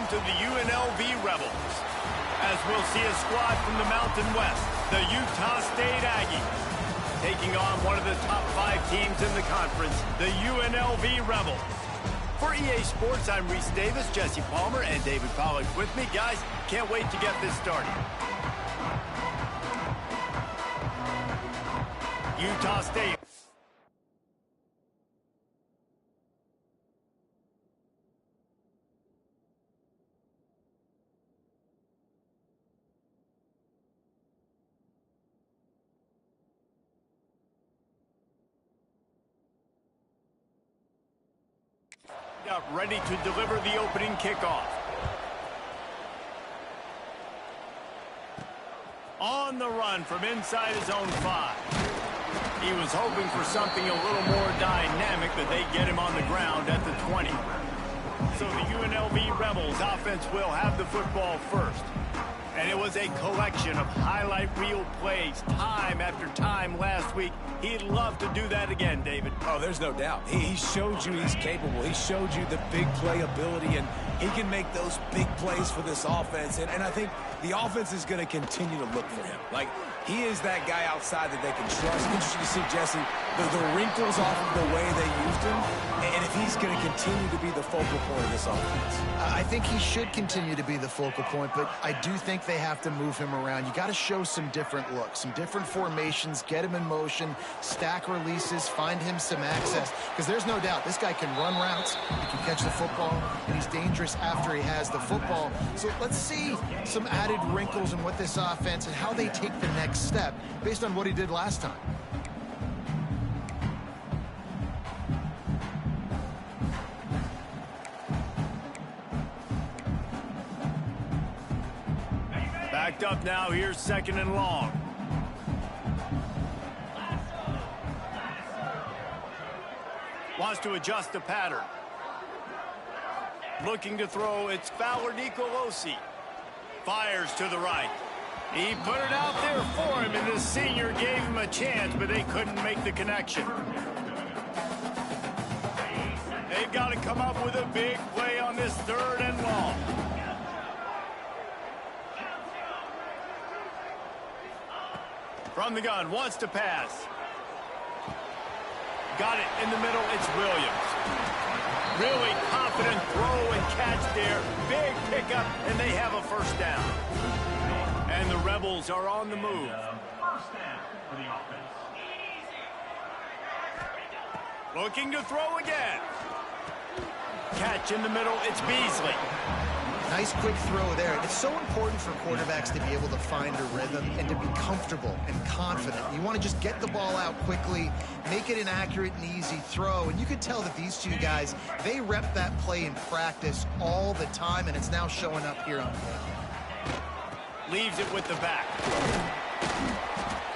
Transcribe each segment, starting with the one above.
to the UNLV Rebels, as we'll see a squad from the Mountain West, the Utah State Aggies, taking on one of the top 5 teams in the conference, the UNLV Rebels. For EA Sports, I'm Reese Davis, Jesse Palmer, and David Pollack with me. Guys, can't wait to get this started. Utah State. Ready to deliver the opening kickoff. On the run from inside his own 5. He was hoping for something a little more dynamic, but they get him on the ground at the 20. So the UNLV Rebels offense will have the football first. And it was a collection of highlight reel plays time after time last week. He'd love to do that again, David. Oh, there's no doubt. He showed you he's capable. He showed you the big play ability, and he can make those big plays for this offense. And I think the offense is going to continue to look for him. Like, he is that guy outside that they can trust. Interesting to see, Jesse, the wrinkles off of the way they used him, and if he's going to continue to be the focal point of this offense. I think he should continue to be the focal point, but I do think they have to move him around. You got to show some different looks, some different formations, get him in motion, stack releases, find him some access, because there's no doubt this guy can run routes, he can catch the football, and he's dangerous after he has the football. So let's see some added wrinkles in what this offense and how they take the next step based on what he did last time. Backed up now, here's 2nd and long. Wants to adjust the pattern. Looking to throw, it's Fowler Nicolosi. Fires to the right. He put it out there for him, and the senior gave him a chance, but they couldn't make the connection. They've got to come up with a big play on this 3rd and long. From the gun, wants to pass. Got it in the middle, it's Williams. Really confident throw and catch there. Big pickup, and they have a first down. And the Rebels are on the move. First down for the offense. Looking to throw again. Catch in the middle, it's Beasley. Nice quick throw there. It's so important for quarterbacks to be able to find a rhythm and to be comfortable and confident. You want to just get the ball out quickly, make it an accurate and easy throw. And you could tell that these two guys, they rep that play in practice all the time, and it's now showing up here on film. Leaves it with the back.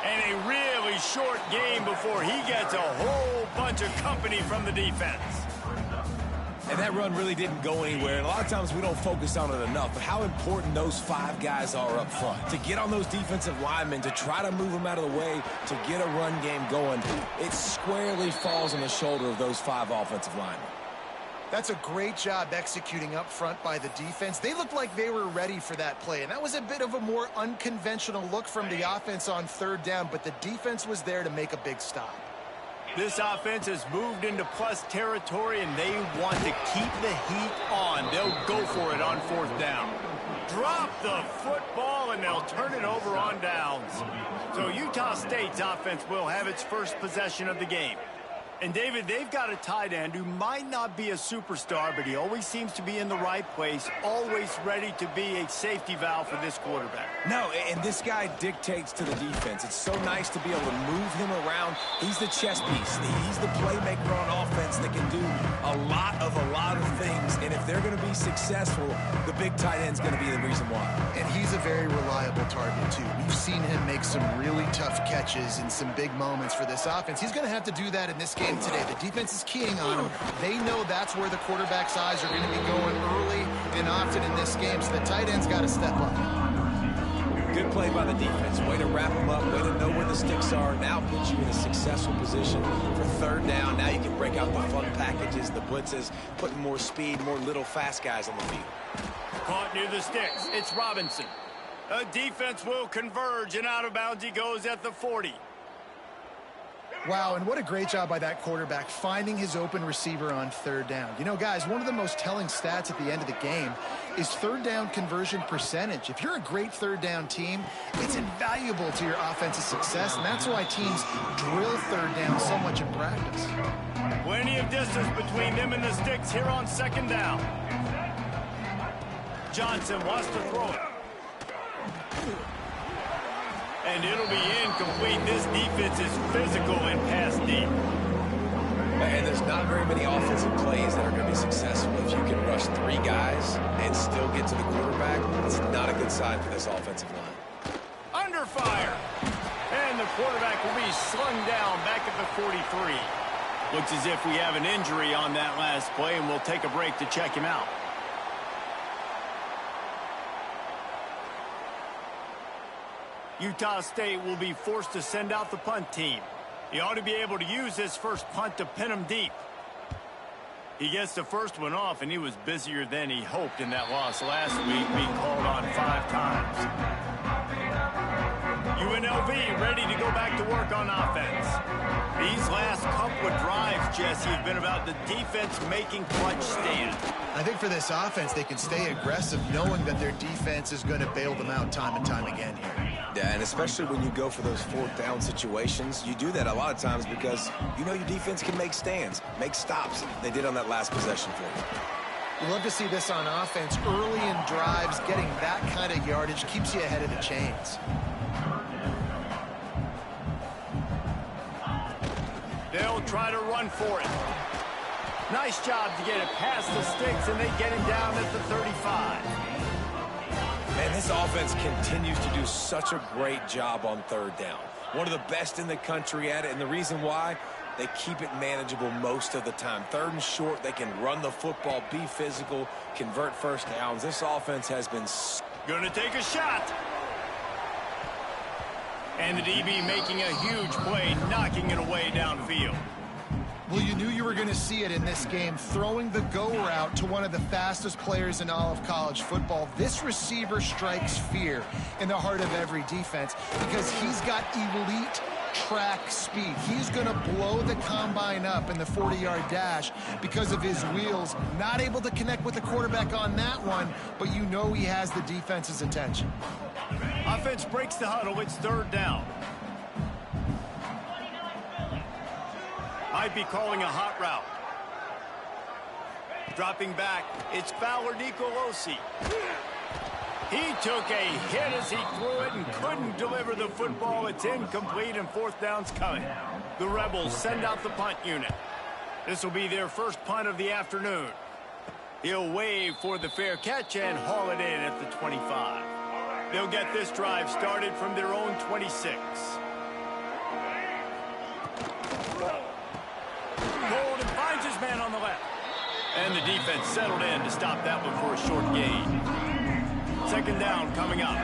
And a really short game before he gets a whole bunch of company from the defense. And that run really didn't go anywhere. And a lot of times we don't focus on it enough, but how important those 5 guys are up front. To get on those defensive linemen, to try to move them out of the way, to get a run game going, it squarely falls on the shoulder of those 5 offensive linemen. That's a great job executing up front by the defense. They looked like they were ready for that play, and that was a bit of a more unconventional look from the offense on 3rd down, but the defense was there to make a big stop. This offense has moved into plus territory, and they want to keep the heat on. They'll go for it on 4th down. Drop the football, and they'll turn it over on downs. So Utah State's offense will have its first possession of the game. And, David, they've got a tight end who might not be a superstar, but he always seems to be in the right place, always ready to be a safety valve for this quarterback. No, and this guy dictates to the defense. It's so nice to be able to move him around. He's the chess piece. He's the playmaker on offense that can do a lot of things. And if they're going to be successful, the big tight end's going to be the reason why. And he's a very reliable target, too. We've seen him make some really tough catches in some big moments for this offense. He's going to have to do that in this game today. The defense is keying on him. They know that's where the quarterback's eyes are going to be going early and often in this game, so the tight end's got to step up. Good play by the defense. Way to wrap them up. Way to know where the sticks are. Now puts you in a successful position for 3rd down. Now you can break out the fun packages, the blitzes, putting more speed, more little fast guys on the field. Caught near the sticks. It's Robinson. A defense will converge, and out of bounds he goes at the 40. Wow, and what a great job by that quarterback finding his open receiver on third down. You know, guys, one of the most telling stats at the end of the game is third down conversion percentage. If you're a great third down team, it's invaluable to your offensive success, and that's why teams drill third down so much in practice. Plenty of distance between them and the sticks here on second down. Johnson wants to throw it. And it'll be incomplete. This defense is physical and pass deep. And there's not very many offensive plays that are going to be successful. If you can rush 3 guys and still get to the quarterback, it's not a good sign for this offensive line. Under fire. And the quarterback will be slung down back at the 43. Looks as if we have an injury on that last play, and we'll take a break to check him out. Utah State will be forced to send out the punt team. He ought to be able to use his first punt to pin him deep. He gets the first one off, and he was busier than he hoped in that loss last week, being called on 5 times. UNLV ready to go back to work on offense. These last couple of drives, Jesse, have been about the defense making clutch stands. I think for this offense, they can stay aggressive knowing that their defense is going to bail them out time and time again here. Yeah, and especially when you go for those 4th down situations, you do that a lot of times because you know your defense can make stands, make stops. They did on that last possession for you. We love to see this on offense. Early in drives, getting that kind of yardage keeps you ahead of the chains. They'll try to run for it. Nice job to get it past the sticks, and they get him down at the 35. And this offense continues to do such a great job on 3rd down. One of the best in the country at it, and the reason why, they keep it manageable most of the time. 3rd and short, they can run the football, be physical, convert first downs. This offense has been... Gonna take a shot. And the DB making a huge play, knocking it away downfield. Well, you knew you were going to see it in this game, throwing the go route to one of the fastest players in all of college football. This receiver strikes fear in the heart of every defense because he's got elite track speed. He's going to blow the combine up in the 40-yard dash because of his wheels. Not able to connect with the quarterback on that one, but you know he has the defense's attention. Offense breaks the huddle. It's 3rd down. Might be calling a hot route. Dropping back, it's Fowler Nicolosi. He took a hit as he threw it and couldn't deliver the football. It's incomplete, and 4th down's coming. The Rebels send out the punt unit. This will be their first punt of the afternoon. He'll wave for the fair catch and haul it in at the 25. They'll get this drive started from their own 26. Gold and finds his man on the left. And the defense settled in to stop that one for a short gain. 2nd down coming up.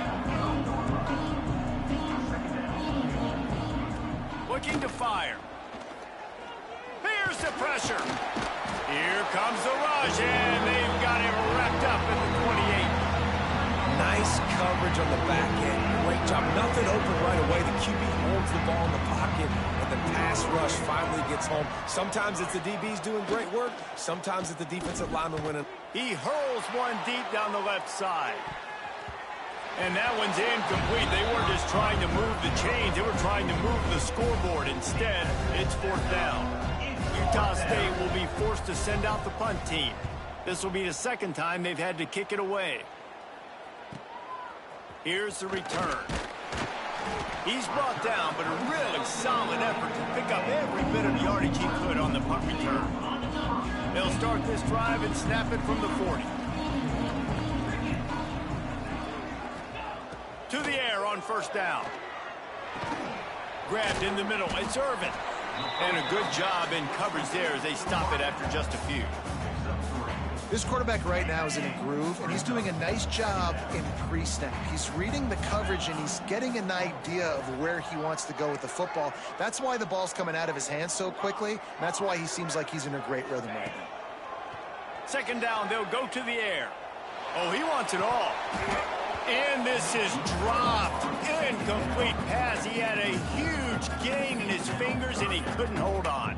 Looking to fire. Here's the pressure. Here comes the rush, and they've got him wrapped up at the 28. Nice coverage on the back end. Great job. Nothing open right away. The QB holds the ball in the pocket, and the pass rush finally gets home. Sometimes it's the DBs doing great work. Sometimes it's the defensive lineman winning. He hurls one deep down the left side. And that one's incomplete. They weren't just trying to move the chains. They were trying to move the scoreboard. Instead, it's 4th down. Utah State will be forced to send out the punt team. This will be the 2nd time they've had to kick it away. Here's the return. He's brought down, but a really solid effort to pick up every bit of yardage he could on the punt return. They'll start this drive and snap it from the 40. To the air on 1st down. Grabbed in the middle. It's Irvin. And a good job in coverage there as they stop it after just a few. This quarterback right now is in a groove, and he's doing a nice job in pre-snap. He's reading the coverage, and he's getting an idea of where he wants to go with the football. That's why the ball's coming out of his hands so quickly, and that's why he seems like he's in a great rhythm right now. 2nd down, they'll go to the air. Oh, he wants wants it all. And this is dropped. Incomplete pass. He had a huge gain in his fingers, and he couldn't hold on.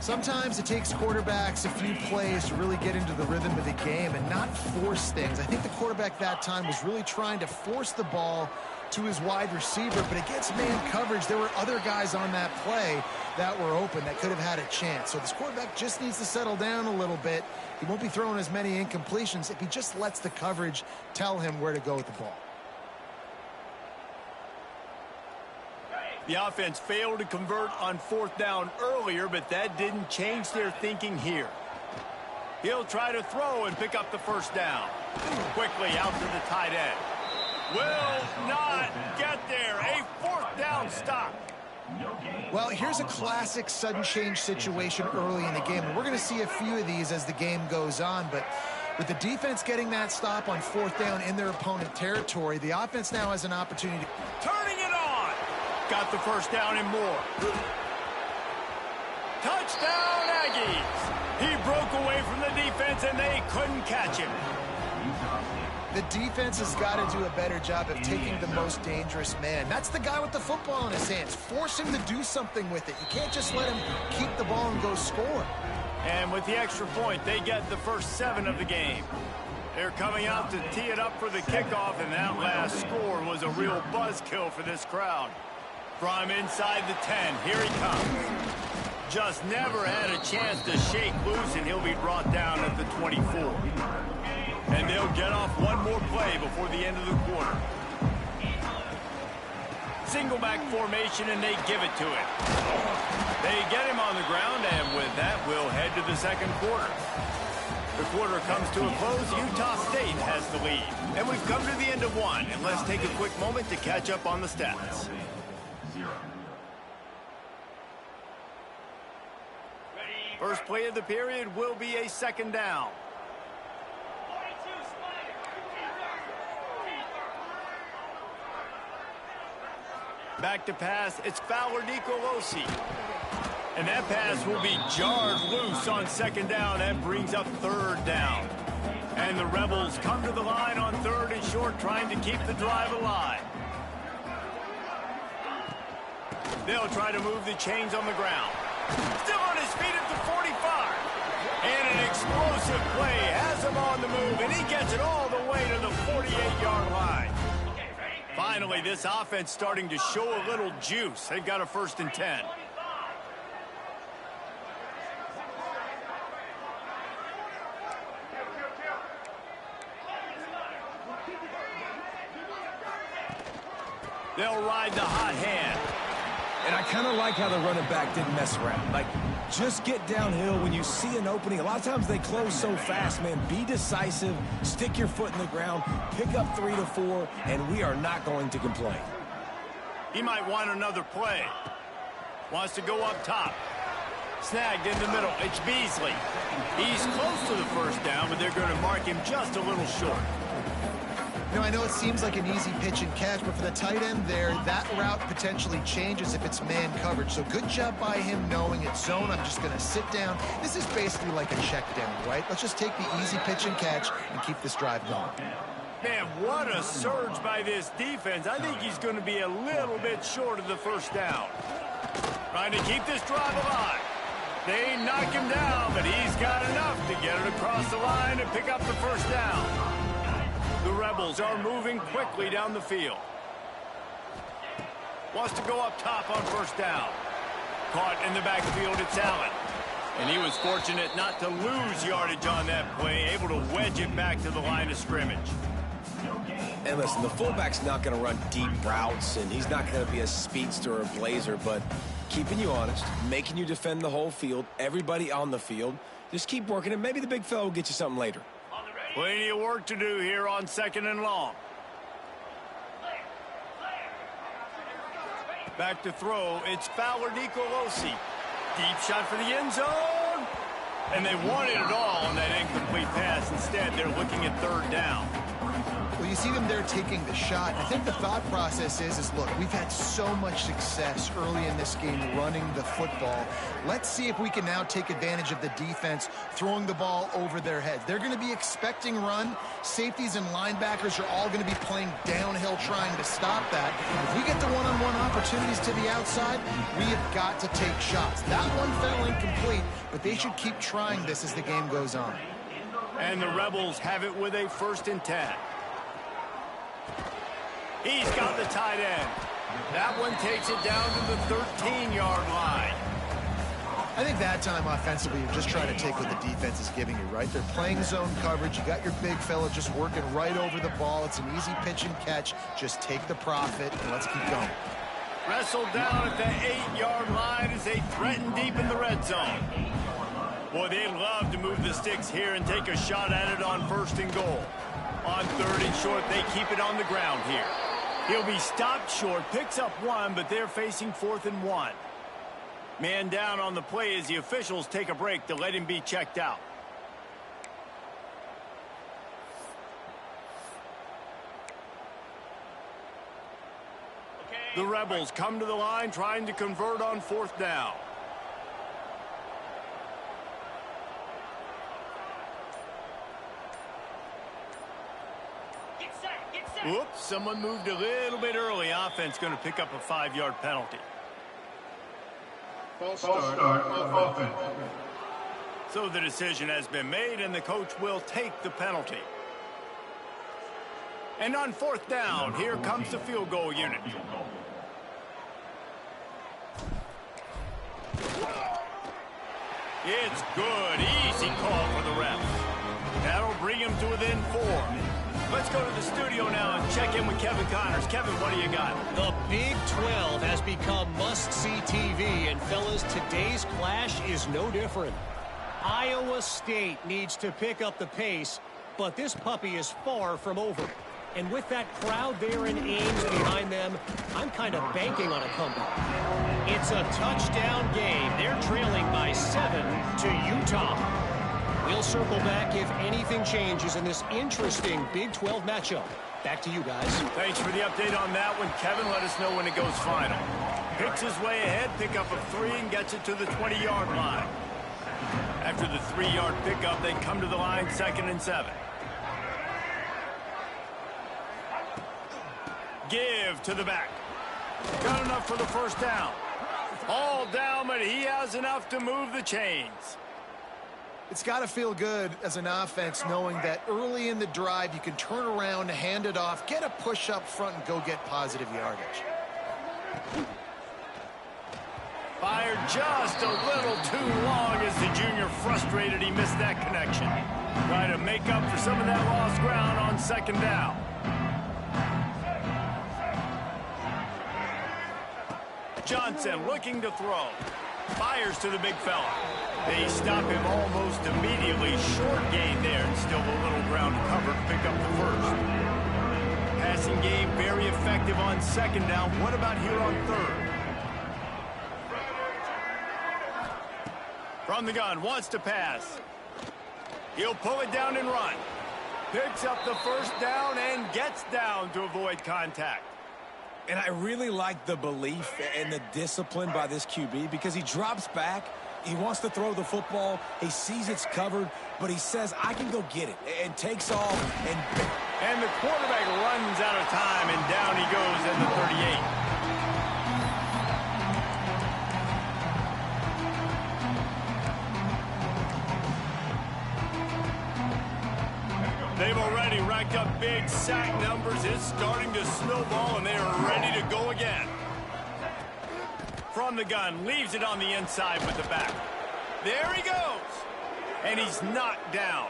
Sometimes it takes quarterbacks a few plays to really get into the rhythm of the game and not force things. I think the quarterback that time was really trying to force the ball to his wide receiver, but against man coverage, there were other guys on that play that were open that could have had a chance. So this quarterback just needs to settle down a little bit. He won't be throwing as many incompletions if he just lets the coverage tell him where to go with the ball. The offense failed to convert on 4th down earlier, but that didn't change their thinking here. He'll try to throw and pick up the 1st down. Quickly out to the tight end. Will not get there. A 4th down stop. Well, here's a classic sudden change situation early in the game. And we're going to see a few of these as the game goes on. But with the defense getting that stop on 4th down in their opponent territory, the offense now has an opportunity to... Turning it on. Got the 1st down and more. Touchdown, Aggies. He broke away from the defense, and they couldn't catch him. The defense has got to do a better job of taking the most dangerous man. That's the guy with the football in his hands. Force him to do something with it. You can't just let him keep the ball and go score. And with the extra point, they get the first 7 of the game. They're coming out to tee it up for the kickoff, and that last score was a real buzzkill for this crowd. From inside the 10, here he comes. Just never had a chance to shake loose, and he'll be brought down at the 24. And they'll get off one more play before the end of the quarter. Single back formation, and they give it to him. They get him on the ground, and with that, we'll head to the 2nd quarter. The quarter comes to a close. Utah State has the lead. And we've come to the end of one, and let's take a quick moment to catch up on the stats. First play of the period will be a 2nd down. Back to pass, it's Fowler Nicolosi. And that pass will be jarred loose on 2nd down. That brings up 3rd down. And the Rebels come to the line on 3rd and short, trying to keep the drive alive. They'll try to move the chains on the ground. Still on his feet at the 45. And an explosive play has him on the move, and he gets it all the way to the 48-yard line. Finally, this offense starting to show a little juice. They've got a 1st and 10. They'll ride the hot hand. And I kind of like how the running back didn't mess around. Like, just get downhill when you see an opening. A lot of times they close so fast, man. Be decisive, stick your foot in the ground, pick up 3 to 4, and we are not going to complain. He might want another play. Wants to go up top. Snagged in the middle. It's Beasley. He's close to the 1st down, but they're going to mark him just a little short. You know, I know it seems like an easy pitch and catch, but for the tight end there, that route potentially changes if it's man coverage. So good job by him knowing it's zone. I'm just going to sit down. This is basically like a check down, right? Let's just take the easy pitch and catch and keep this drive going. Man, what a surge by this defense. I think he's going to be a little bit short of the 1st down. Trying to keep this drive alive. They knock him down, but he's got enough to get it across the line and pick up the 1st down. The Rebels are moving quickly down the field. Wants to go up top on 1st down. Caught in the backfield, it's Allen. And he was fortunate not to lose yardage on that play, able to wedge it back to the line of scrimmage. And listen, the fullback's not going to run deep routes, and he's not going to be a speedster or a blazer, but keeping you honest, making you defend the whole field, everybody on the field. Just keep working, and maybe the big fella will get you something later. Plenty of work to do here on 2nd and long. Back to throw, it's Fowler Nicolosi. Deep shot for the end zone. And they wanted it all on that incomplete pass. Instead, they're looking at 3rd down. Well, you see them there taking the shot. I think the thought process is look, we've had so much success early in this game running the football. Let's see if we can now take advantage of the defense throwing the ball over their heads. They're going to be expecting run. Safeties and linebackers are all going to be playing downhill trying to stop that. If we get the one-on-one opportunities to the outside, we have got to take shots. That one fell incomplete, but they should keep trying this as the game goes on. And the Rebels have it with a 1st and 10. He's got the tight end. That one takes it down to the 13-yard line. I think that time offensively, you're just trying to take what the defense is giving you, right? They're playing zone coverage. You got your big fella just working right over the ball. It's an easy pitch and catch. Just take the profit, and let's keep going. Wrestled down at the 8-yard line as they threaten deep in the red zone. Boy, they love to move the sticks here and take a shot at it on 1st and goal. On 3rd and short, they keep it on the ground here. He'll be stopped short, picks up 1, but they're facing 4th and 1. Man down on the play as the officials take a break to let him be checked out. The Rebels come to the line trying to convert on 4th down. Whoops, someone moved a little bit early. Offense going to pick up a 5-yard penalty. False start of offense. So the decision has been made, and the coach will take the penalty. And on 4th down, here comes the field goal unit. It's good. Easy call for the refs. That'll bring him to within 4. Let's go to the studio now and check in with Kevin Connors. Kevin, what do you got? The Big 12 has become must-see TV, and fellas, today's clash is no different. Iowa State needs to pick up the pace, but this puppy is far from over. And with that crowd there in Ames behind them, I'm kind of banking on a comeback. It's a touchdown game. They're trailing by 7 to Utah. We'll circle back if anything changes in this interesting Big 12 matchup. Back to you guys. Thanks for the update on that one, Kevin. Let us know when it goes final. Picks his way ahead, pickup of 3, and gets it to the 20-yard line. After the 3-yard pickup, they come to the line 2nd and 7. Give to the back. Got enough for the 1st down. All down, but he has enough to move the chains. It's got to feel good as an offense knowing that early in the drive you can turn around, hand it off, get a push up front, and go get positive yardage. Fired just a little too long as the junior frustrated he missed that connection. Trying to make up for some of that lost ground on 2nd down. Johnson looking to throw. Fires to the big fella. They stop him almost immediately. Short gain there, and still a little ground covered to pick up the 1st. Passing game very effective on 2nd down. What about here on 3rd? From the gun, wants to pass. He'll pull it down and run. Picks up the 1st down and gets down to avoid contact. And I really like the belief and the discipline by this QB because he drops back. He wants to throw the football. He sees it's covered, but he says, I can go get it, and takes off. And the quarterback runs out of time, and down he goes at the 38. They've already racked up big sack numbers. It's starting to snowball, and they are ready to go again. From the gun, leaves it on the inside with the back. There he goes. And he's knocked down.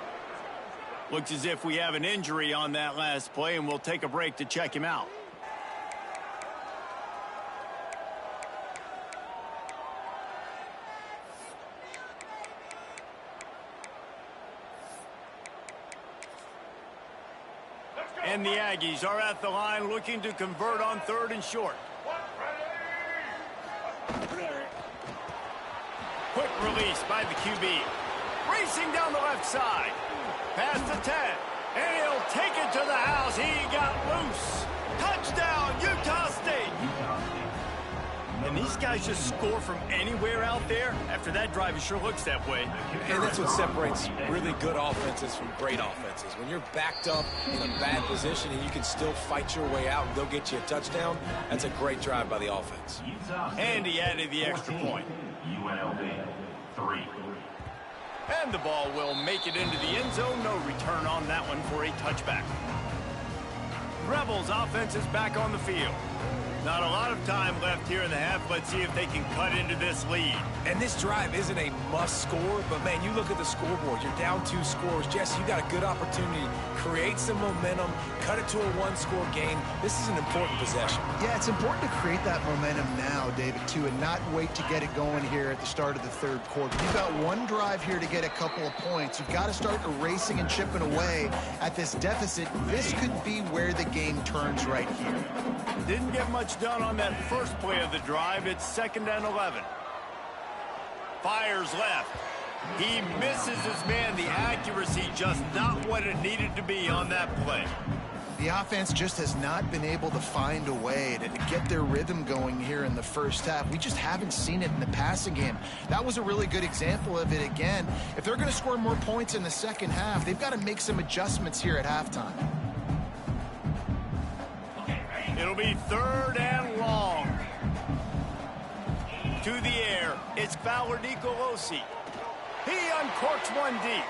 Looks as if we have an injury on that last play, and we'll take a break to check him out. And the Aggies are at the line looking to convert on 3rd and short. Quick release by the QB. Racing down the left side. Past the 10. And he'll take it to the house. He got loose. Touchdown, Utah State. And these guys just score from anywhere out there. After that drive, it sure looks that way. And that's what separates really good offenses from great offenses. When you're backed up in a bad position and you can still fight your way out and go get you a touchdown, that's a great drive by the offense. And he added the extra point. UNLV 3. And the ball will make it into the end zone. No return on that one for a touchback. Rebels offense is back on the field. Not a lot of time left here in the half. Let's see if they can cut into this lead. And this drive isn't a must score, but man, you look at the scoreboard, you're down 2 scores. Jesse, you got a good opportunity. Create some momentum, cut it to a 1-score game. This is an important possession. Yeah, it's important to create that momentum now, David, too, and not wait to get it going here at the start of the third quarter. You've got one drive here to get a couple of points. You've got to start erasing and chipping away at this deficit. This could be where the game turns right here. Didn't get much done on that first play of the drive. It's 2nd and 11. Fires left. He misses his man. The accuracy just not what it needed to be on that play. The offense just has not been able to find a way to get their rhythm going here in the first half. We just haven't seen it in the passing game. That was a really good example of it again. If they're going to score more points in the second half, they've got to make some adjustments here at halftime. It'll be 3rd and long. To the air, it's Fowler Nicolosi. He uncorks one deep.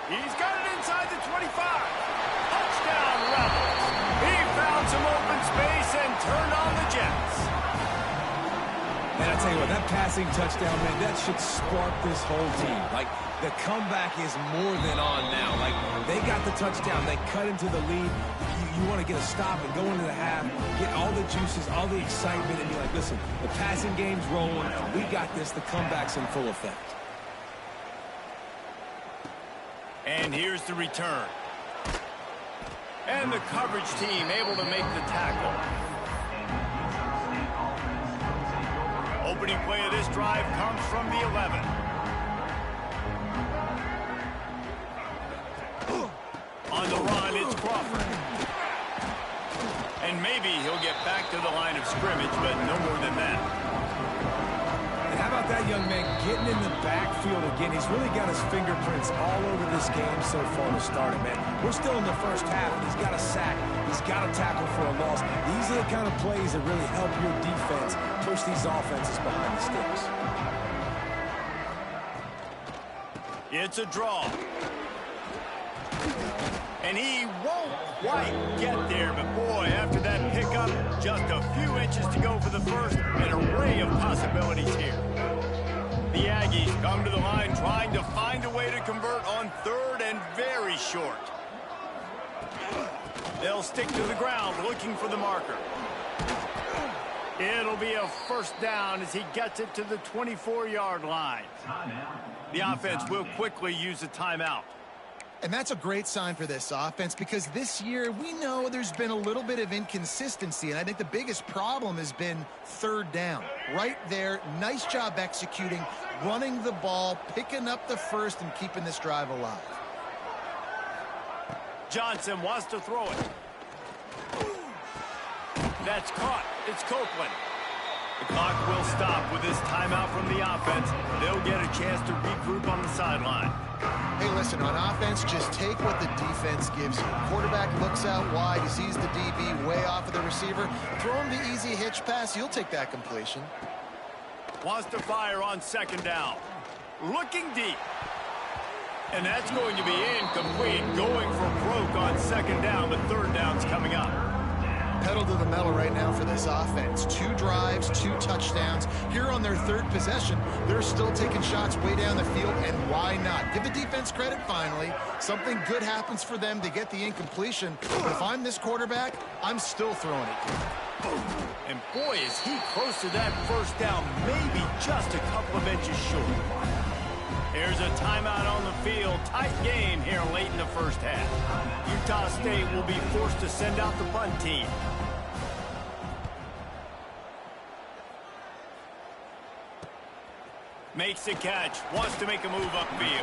He's got it inside the 25. Touchdown, Rebels. He found some open space and turned on the Jets. And I tell you what, that passing touchdown, man, that should spark this whole team. Like, the comeback is more than on now. Like, they got the touchdown. They cut into the lead. You want to get a stop and go into the half, get all the juices, all the excitement, and be like, listen, the passing game's rolling. We got this. The comeback's in full effect. And here's the return. And the coverage team able to make the tackle. Opening play of this drive comes from the 11. On the run, it's Crawford. And maybe he'll get back to the line of scrimmage, but no more than that. And how about that young man getting in the backfield again? He's really got his fingerprints all over this game so far to start it, man. We're still in the first half, and he's got a sack. He's got a tackle for a loss. These are the kind of plays that really help your defense push these offenses behind the sticks. It's a draw. And he won't quite get there, but boy, after that pickup, just a few inches to go for the first. An array of possibilities here. The Aggies come to the line trying to find a way to convert on 3rd and very short. They'll stick to the ground looking for the marker. It'll be a 1st down as he gets it to the 24-yard line. The offense will quickly use a timeout. And that's a great sign for this offense because this year we know there's been a little bit of inconsistency, and I think the biggest problem has been 3rd down. Right there, nice job executing, running the ball, picking up the first, and keeping this drive alive. Johnson wants to throw it. That's caught. It's Copeland. The clock will stop with this timeout from the offense. They'll get a chance to regroup on the sideline. Hey, listen, on offense, just take what the defense gives you. Quarterback looks out wide. He sees the DB way off of the receiver. Throw him the easy hitch pass. You'll take that completion. Wants to fire on 2nd down. Looking deep. And that's going to be incomplete. Going for broke on 2nd down, but 3rd down's coming up. Pedal to the metal right now for this offense. 2 drives, 2 touchdowns. Here on their 3rd possession, they're still taking shots way down the field, and why not? Give the defense credit finally. Something good happens for them to get the incompletion. But if I'm this quarterback, I'm still throwing it. And boy, is he close to that 1st down, maybe just a couple of inches short. Here's a timeout on the field. Tight game here late in the first half. Utah State will be forced to send out the punt team. Makes the catch. Wants to make a move upfield.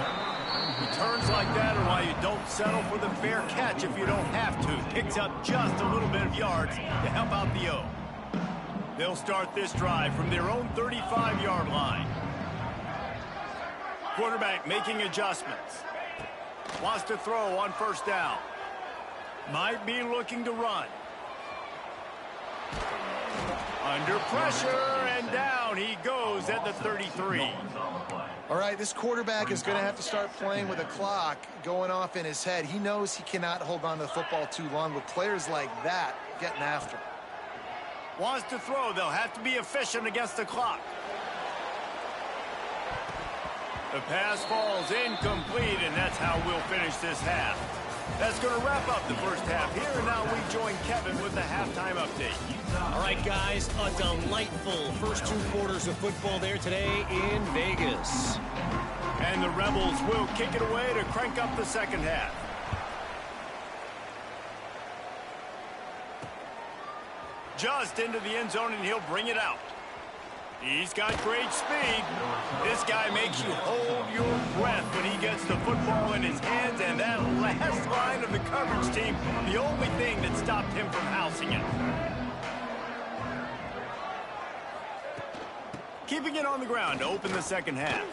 Returns like that are why you don't settle for the fair catch if you don't have to. Picks up just a little bit of yards to help out the O. They'll start this drive from their own 35-yard line. Quarterback making adjustments. Wants to throw on first down. Might be looking to run. Under pressure, and down he goes at the 33. All right, this quarterback is going to have to start playing with a clock going off in his head. He knows he cannot hold on to the football too long with players like that getting after him. Wants to throw. They'll have to be efficient against the clock. The pass falls incomplete, and that's how we'll finish this half. That's going to wrap up the first half here, and now we join Kevin with the halftime update. All right, guys, a delightful first 2 quarters of football there today in Vegas. And the Rebels will kick it away to crank up the second half. Just into the end zone, and he'll bring it out. He's got great speed. This guy makes you hold your breath when he gets the football in his hands, and that last line of the coverage team, the only thing that stopped him from housing it. Keeping it on the ground to open the second half.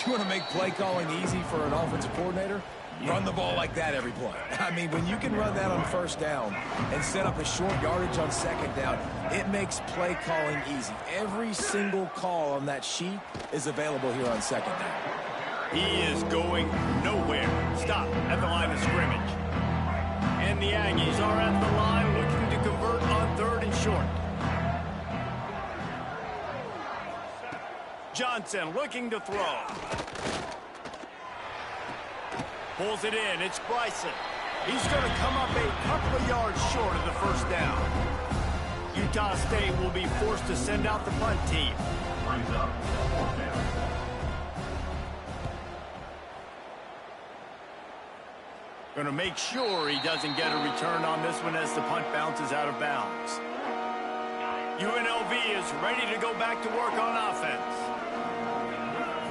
You want to make play calling easy for an offensive coordinator? Run the ball like that every play. I mean, when you can run that on first down and set up a short yardage on second down, it makes play calling easy. Every single call on that sheet is available here on second down. He is going nowhere. Stop at the line of scrimmage. And the Aggies are at the line looking to convert on 3rd and short. Johnson looking to throw. Pulls it in. It's Bryson. He's going to come up a couple of yards short of the first down. Utah State will be forced to send out the punt team. Going to make sure he doesn't get a return on this one as the punt bounces out of bounds. UNLV is ready to go back to work on offense.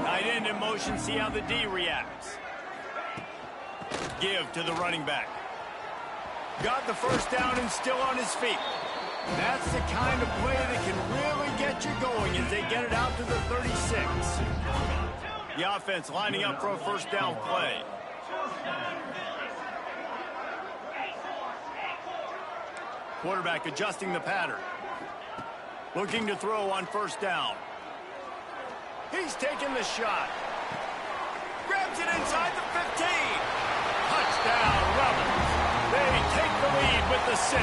Tight end in motion. See how the D reacts. Give to the running back. Got the first down and still on his feet. That's the kind of play that can really get you going as they get it out to the 36. The offense lining up for a first down play. Quarterback adjusting the pattern. Looking to throw on first down. He's taking the shot. Grabs it inside the 15. Touchdown, Rebels. They take the lead with the 6.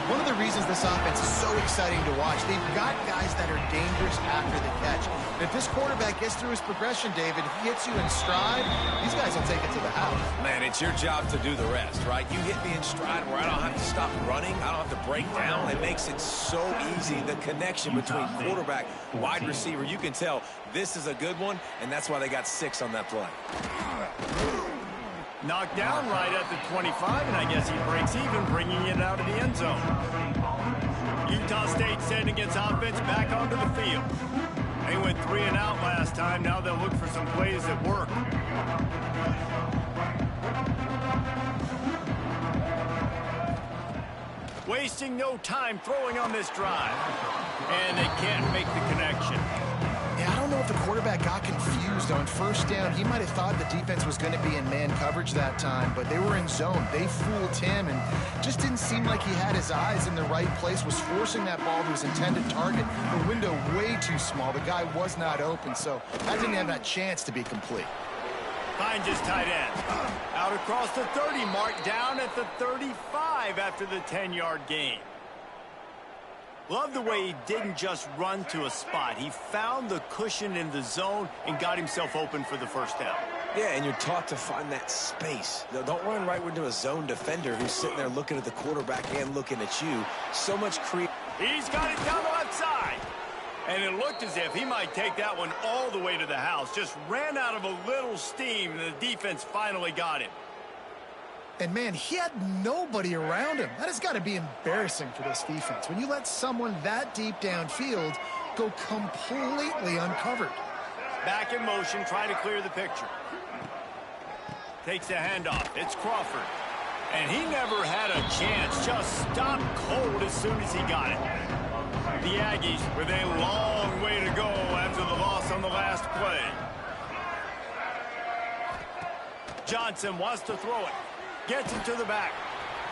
One of the reasons this offense is so exciting to watch, they've got guys that are dangerous after the catch. And if this quarterback gets through his progression, David, he hits you in stride, these guys will take it to the house. Man, it's your job to do the rest, right? You hit me in stride where I don't have to stop running. I don't have to break down. It makes it so easy. The connection between quarterback, wide receiver, you can tell this is a good one, and that's why they got 6 on that play. Knocked down right at the 25, and I guess he breaks even, bringing it out of the end zone. Utah State sending its offense back onto the field. They went 3 and out last time. Now they'll look for some plays that work. Wasting no time throwing on this drive. And they can't make the connection. Yeah, I don't know if the quarterback got confused on first down. He might have thought the defense was going to be in man coverage that time, but they were in zone. They fooled him and just didn't seem like he had his eyes in the right place, was forcing that ball to his intended target. The window way too small. The guy was not open, so that didn't have that chance to be complete. Finds his tight end. Out across the 30 mark, down at the 35 after the 10-yard gain. Love the way he didn't just run to a spot. He found the cushion in the zone and got himself open for the first down. Yeah, and you're taught to find that space. No, don't run right into a zone defender who's sitting there looking at the quarterback and looking at you. So much creep. He's got it down the left side. And it looked as if he might take that one all the way to the house. Just ran out of a little steam, and the defense finally got him. And, man, he had nobody around him. That has got to be embarrassing for this defense. When you let someone that deep downfield go completely uncovered. Back in motion, trying to clear the picture. Takes the handoff. It's Crawford. And he never had a chance. Just stopped cold as soon as he got it. The Aggies with a long way to go after the loss on the last play. Johnson wants to throw it. Gets it to the back.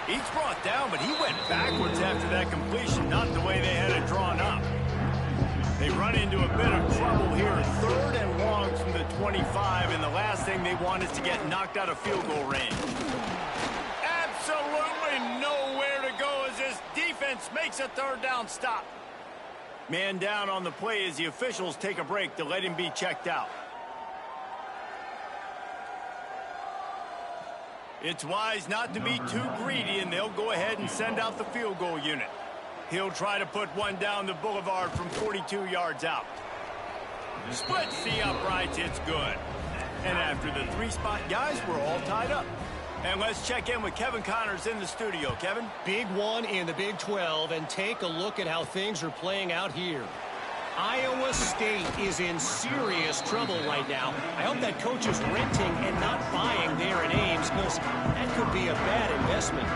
He's brought down, but he went backwards after that completion, not the way they had it drawn up. They run into a bit of trouble here. 3rd and long from the 25, and the last thing they want is to get knocked out of field goal range. Absolutely nowhere to go as this defense makes a 3rd down stop. Man down on the play as the officials take a break to let him be checked out. It's wise not to be too greedy, and they'll go ahead and send out the field goal unit. He'll try to put one down the boulevard from 42 yards out. Splits the uprights, it's good. And after the 3-spot guys, we're all tied up. And let's check in with Kevin Connors in the studio. Kevin? Big one in the Big 12, and take a look at how things are playing out here. Iowa State is in serious trouble right now. I hope that coach is renting and not buying there in Ames, because that could be a bad investment.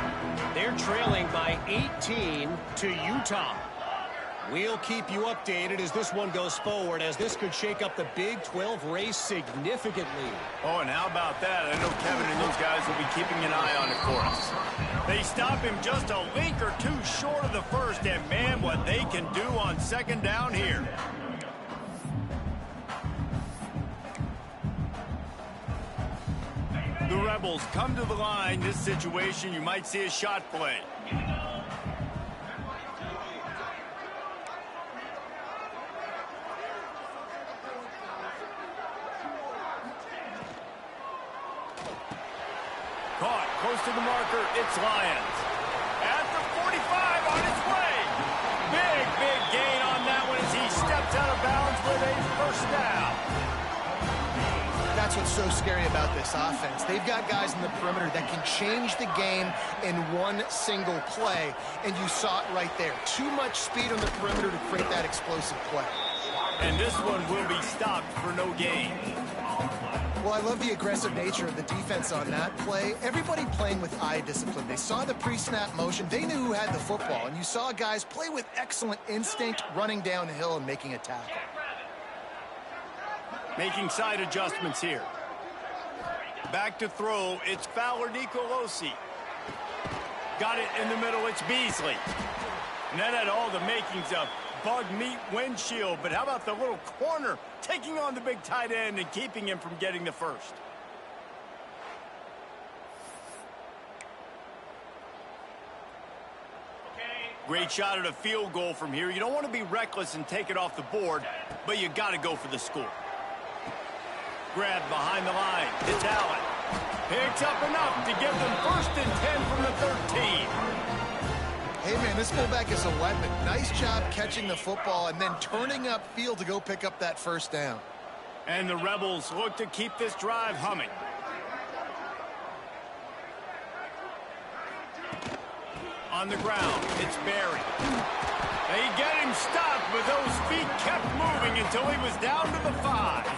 They're trailing by 18 to Utah. We'll keep you updated as this one goes forward, as this could shake up the Big 12 race significantly. Oh, and how about that? I know Kevin and those guys will be keeping an eye on it for us. They stop him just a link or two short of the first, and man, what they can do on 2nd down here. The Rebels come to the line. This situation, you might see a shot play. Caught close to the marker. It's Lions. At the 45 on its way. Big gain on that one as he steps out of bounds with a 1st down. That's what's so scary about this offense. They've got guys in the perimeter that can change the game in one single play, and you saw it right there. Too much speed on the perimeter to create that explosive play. And this one will be stopped for no gain. Well, I love the aggressive nature of the defense on that play. Everybody playing with eye discipline. They saw the pre-snap motion. They knew who had the football, and you saw guys play with excellent instinct, running downhill and making a tackle. Making side adjustments here. Back to throw. It's Fowler Nicolosi. Got it in the middle. It's Beasley. And that had all the makings of bug meat windshield. But how about the little corner taking on the big tight end and keeping him from getting the first? Great shot at a field goal from here. You don't want to be reckless and take it off the board, but you got to go for the score. Grab behind the line. It's Allen. Picks up enough to give them 1st and 10 from the 13. Hey, man, this fullback is a weapon. Nice job catching the football and then turning upfield to go pick up that 1st down. And the Rebels look to keep this drive humming. On the ground, it's Barry. They get him stopped, but those feet kept moving until he was down to the 5.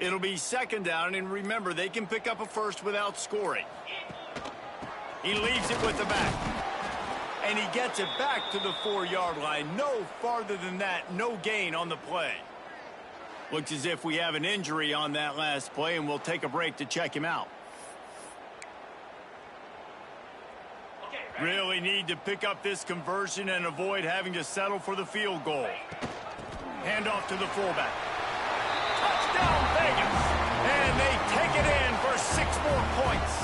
It'll be 2nd down, and remember, they can pick up a first without scoring. He leaves it with the back. And he gets it back to the 4-yard line. No farther than that, no gain on the play. Looks as if we have an injury on that last play, and we'll take a break to check him out. Really need to pick up this conversion and avoid having to settle for the field goal. Handoff to the fullback. Touchdown, Vegas! And they take it in for 6 more points.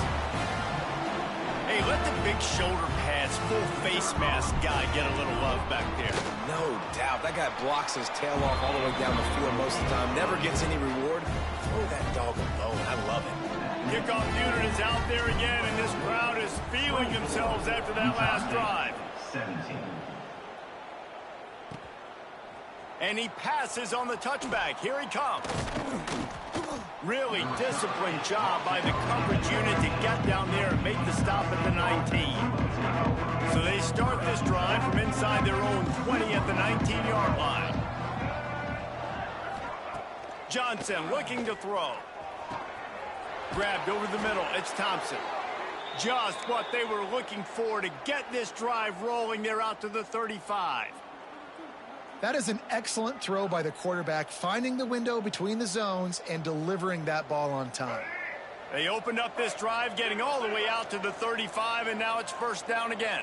big shoulder pads, full face mask guy get a little love back there. No doubt. That guy blocks his tail off all the way down the field most of the time. Never gets any reward. Throw that dog alone. I love it. Kickoff unit is out there again, and this crowd is feeling themselves after that last drive. 17. And he passes on the touchback. Here he comes. Really disciplined job by the coverage unit to get down there and make the stop at the 19. So they start this drive from inside their own 20 at the 19-yard line. Johnson looking to throw. Grabbed over the middle. It's Thompson. Just what they were looking for to get this drive rolling. They're out to the 35. That is an excellent throw by the quarterback, finding the window between the zones and delivering that ball on time. They opened up this drive, getting all the way out to the 35, and now it's first down again.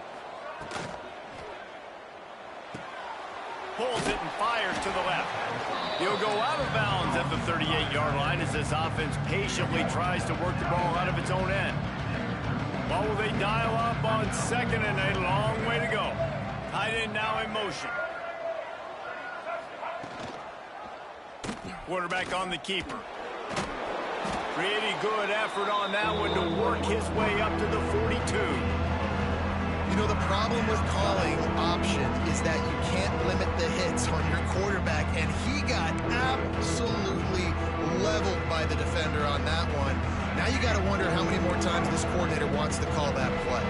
Pulls it and fires to the left. He'll go out of bounds at the 38-yard line as this offense patiently tries to work the ball out of its own end. Well, will they dial up on second and a long way to go? Tight end now in motion. Quarterback on the keeper. Pretty good effort on that one to work his way up to the 42. You know, the problem with calling option is that you can't limit the hits on your quarterback, and he got absolutely leveled by the defender on that one. Now you got to wonder how many more times this coordinator wants to call that play.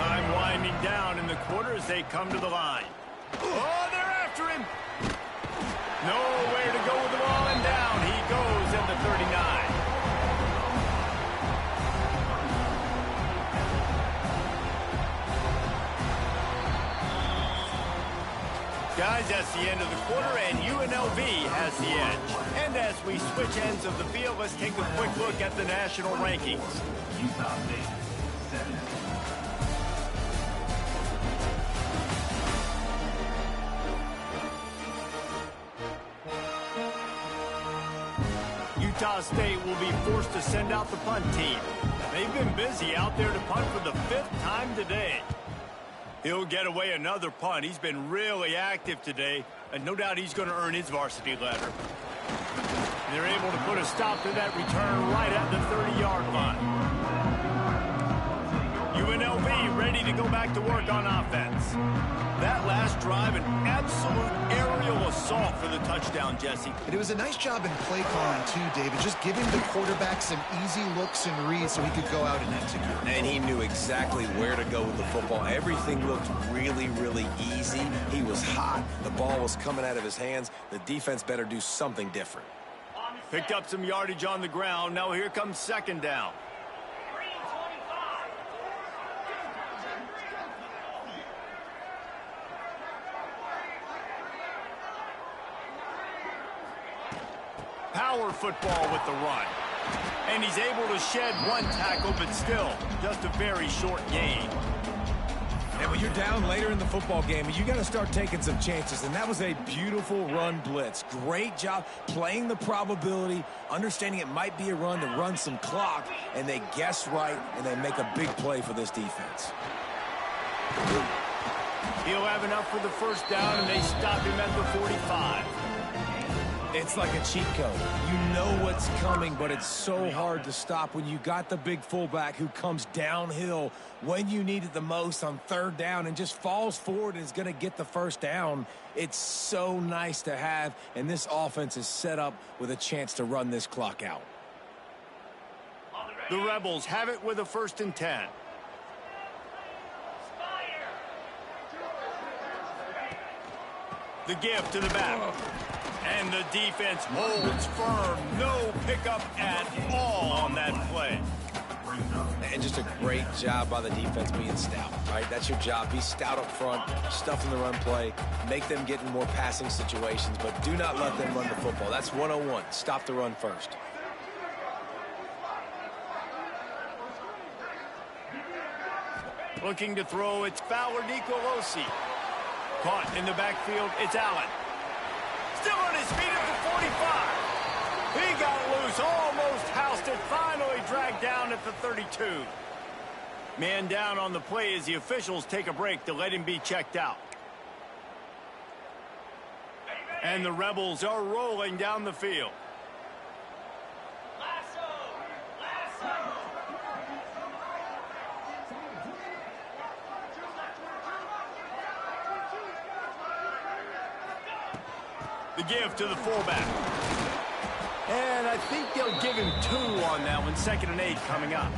Time winding down in the quarter as they come to the line. Oh, they're after him. Nowhere to go with the ball, and down he goes at the 39. Guys, that's the end of the quarter, and UNLV has the edge. And as we switch ends of the field, let's take a quick look at the national rankings. Utah State, 7. Utah State will be forced to send out the punt team. They've been busy out there to punt for the 5th time today. He'll get away another punt. He's been really active today, and no doubt he's going to earn his varsity letter. They're able to put a stop to that return right at the 30-yard line. UNLV ready to go back to work on offense. That last drive, an absolute aerial assault for the touchdown, Jesse. And it was a nice job in play calling, too, David, just giving the quarterback some easy looks and reads so he could go out and execute. And he knew exactly where to go with the football. Everything looked really, really easy. He was hot. The ball was coming out of his hands. The defense better do something different. Picked up some yardage on the ground. Now here comes second down. Power football with the run. And he's able to shed one tackle, but still just a very short gain. And when you're down later in the football game, you got to start taking some chances. And that was a beautiful run blitz. Great job playing the probability, understanding it might be a run to run some clock, and they guess right, and they make a big play for this defense. He'll have enough for the first down, and they stop him at the 45. It's like a cheat code. You know what's coming, but it's so hard to stop when you got the big fullback who comes downhill when you need it the most on third down and just falls forward and is going to get the first down. It's so nice to have, and this offense is set up with a chance to run this clock out. The Rebels have it with a 1st and 10. The give to the back. And the defense holds firm. No pickup at all on that play. And just a great job by the defense being stout, right? That's your job. Be stout up front, stuff in the run play, make them get in more passing situations, but do not let them run the football. That's 101. Stop the run first. Looking to throw, it's Fowler Nicolosi. Caught in the backfield, it's Allen. Still on his feet at the 45. He got loose, almost housed it, finally dragged down at the 32. Man down on the play as the officials take a break to let him be checked out. And the Rebels are rolling down the field. The give to the fullback. And I think they'll give him 2 on that one. 2nd and 8 coming up.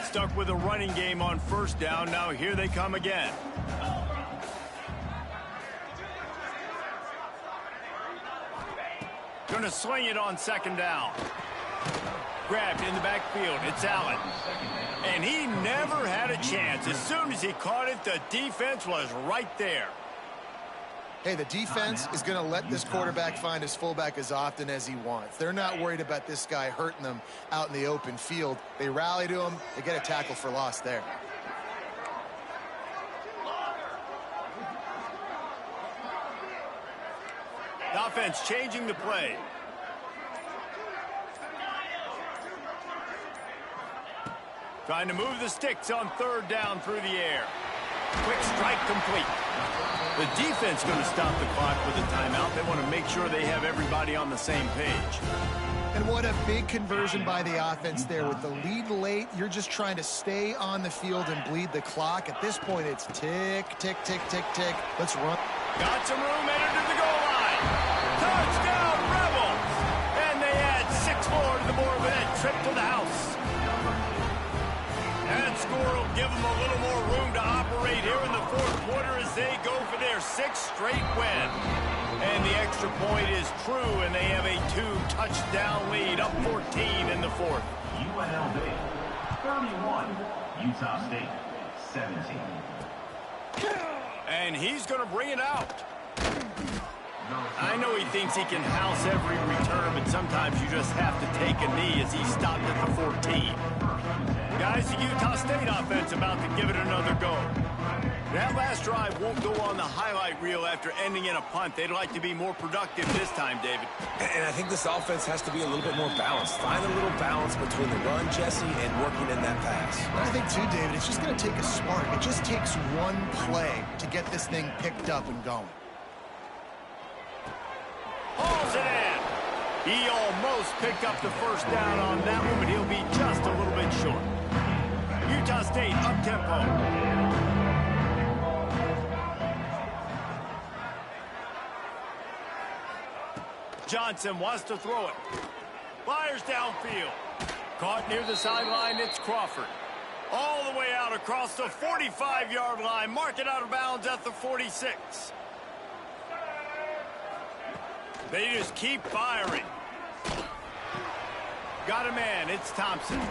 Stuck with a running game on 1st down. Now here they come again. Going to sling it on 2nd down. Grabbed in the backfield. It's Allen. And he never had a chance. As soon as he caught it, the defense was right there. Hey, the defense is going to let this quarterback find his fullback as often as he wants. They're not worried about this guy hurting them out in the open field. They rally to him. They get a tackle for loss there. The offense changing the play. Trying to move the sticks on 3rd down through the air. Quick strike complete. The defense going to stop the clock with a timeout. They want to make sure they have everybody on the same page. And what a big conversion by the offense there. With the lead late, you're just trying to stay on the field and bleed the clock. At this point, it's tick, tick, tick, tick, tick. Let's run. Got some room, entered to the goal line. Touchdown, Rebels! And they add 6 more to the board with that trip to the house. That score will give them a little more room to operate here in the 4th quarter as they go for their 6th straight win. And the extra point is true, and they have a 2-touchdown lead, up 14 in the 4th. UNLV 31, Utah State 17. And he's going to bring it out. I know he thinks he can house every return, but sometimes you just have to take a knee as he stopped at the 14. Guys, the Utah State offense about to give it another go. That last drive won't go on the highlight reel after ending in a punt. They'd like to be more productive this time, David. And I think this offense has to be a little bit more balanced. Find a little balance between the run, Jesse, and working in that pass. I think, too, David, it's just going to take a spark. It just takes one play to get this thing picked up and going. Hauls it in. He almost picked up the 1st down on that one, but he'll be just a little bit short. Utah State up-tempo. Johnson wants to throw it. Fires downfield. Caught near the sideline, it's Crawford. All the way out across the 45-yard line. Mark it out of bounds at the 46. They just keep firing. Got a man, it's Thompson.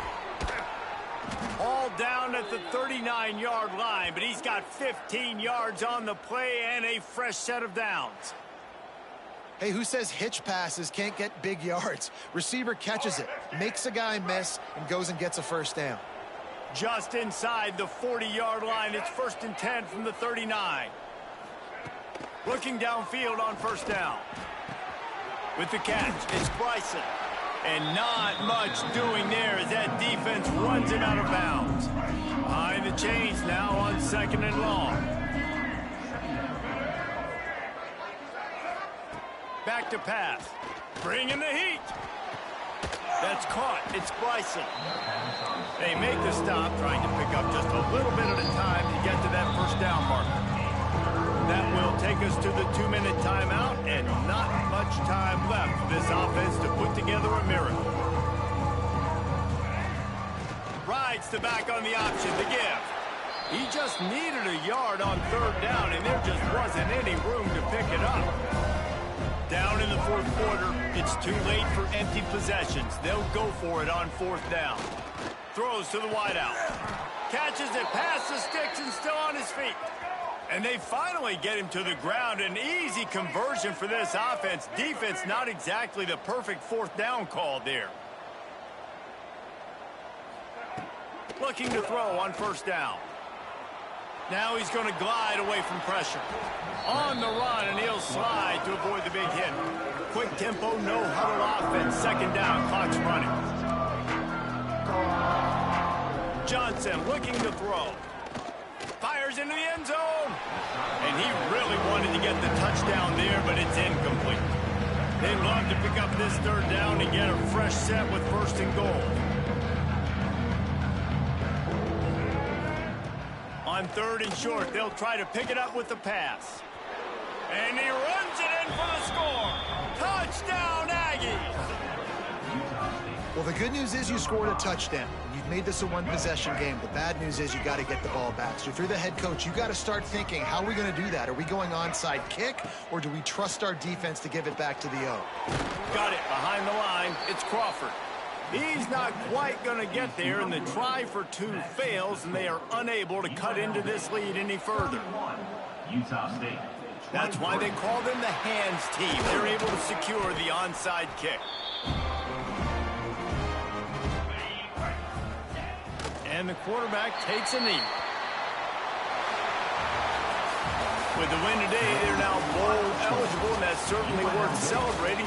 All down at the 39-yard line, but he's got 15 yards on the play and a fresh set of downs. Hey, who says hitch passes can't get big yards? Receiver catches it, makes a guy miss, and goes and gets a 1st down. Just inside the 40-yard line, it's 1st and 10 from the 39. Looking downfield on 1st down. With the catch, it's Bryson. And not much doing there as that defense runs it out of bounds. Behind the chains now on 2nd and long. Back to pass. Bringing the heat. That's caught. It's Bryson. They make the stop, trying to pick up just a little bit at a time to get to that 1st down marker. That will take us to the 2-minute timeout, and not much time left for this offense to put together a miracle. Rides the back on the option to give. He just needed a yard on 3rd down, and there just wasn't any room to pick it up. Down in the 4th quarter, it's too late for empty possessions. They'll go for it on 4th down. Throws to the wideout. Catches it past the sticks and still on his feet. And they finally get him to the ground. An easy conversion for this offense. Defense, not exactly the perfect fourth down call there. Looking to throw on first down. Now he's going to glide away from pressure. On the run, and he'll slide to avoid the big hit. Quick tempo, no huddle offense. Second down, clock's running. Johnson looking to throw. Fires into the end zone. And he really wanted to get the touchdown there, but it's incomplete. They'd love to pick up this third down and get a fresh set with first and goal. On third and short, they'll try to pick it up with the pass. And he runs it in for the score. Touchdown, Aggies! Well, the good news is you scored a touchdown. You've made this a one-possession game. The bad news is you got to get the ball back. So if you're the head coach, you got to start thinking, how are we going to do that? Are we going onside kick, or do we trust our defense to give it back to the O? Got it behind the line. It's Crawford. He's not quite going to get there, and the try for two fails, and they are unable to cut into this lead any further. Utah State. That's why they call them the hands team. They're able to secure the onside kick. And the quarterback takes a knee. With the win today, they're now bowl eligible, and that's certainly worth celebrating.